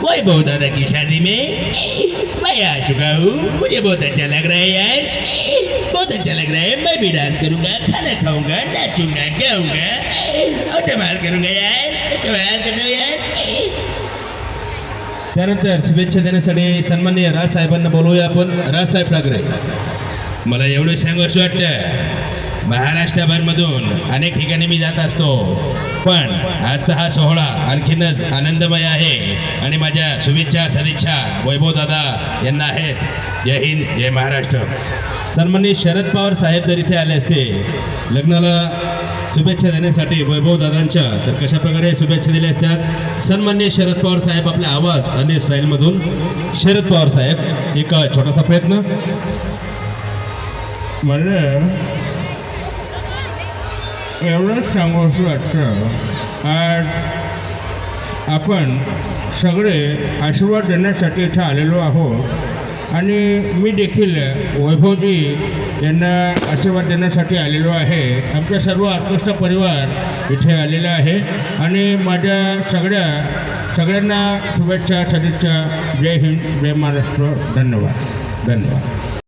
वैभव दादा की शादी में मैं आ चुका हूँ। मुझे बहुत अच्छा लग रहा है यार, बहुत अच्छा लग रहा है। मैं भी डांस करूँगा, खाना खाऊंगा, नाचूंगा, गाऊंगा और धमाल करूँगा यार, धमाल करता हूँ यार। त्यानंतर शुभेच्छा देण्यासाठी सन्माननीय राजसाहेबांना बोलवूया आपण. राजसाहेब ठाकरे. मला एवढं सांगावंसं वाटतं, महाराष्ट्रभरमधून अनेक ठिकाणी मी जात असतो, पण आजचा हा सोहळा आणखीनच आनंदमय आहे आणि माझ्या शुभेच्छा सदिच्छा वैभव दादा यांना आहेत. जय हिंद, जय महाराष्ट्र. सन्माननीय शरद पवार साहेब जर इथे आले असते लग्नाला शुभेच्छा देण्यासाठी वैभव दादांच्या, तर कशा प्रकारे शुभेच्छा दिल्या असतात. सन्माननीय शरद पवार साहेब आपल्या आवाज आणि स्टाईलमधून. शरद पवार साहेब, एक छोटासा प्रयत्न. मला एवढंच सांगावंसं वाटतं, आज आपण सगळे आशीर्वाद देण्यासाठी इथं आलेलो आहोत आणि मी देखील वैभवजी यांना आशीर्वाद देण्यासाठी आलेलो आहे. आमचा सर्व ऑर्केस्ट्रा परिवार इथे आलेला आहे आणि माझ्या सगळ्यांना शुभेच्छा सदिच्छा. जय हिंद, जय महाराष्ट्र. धन्यवाद.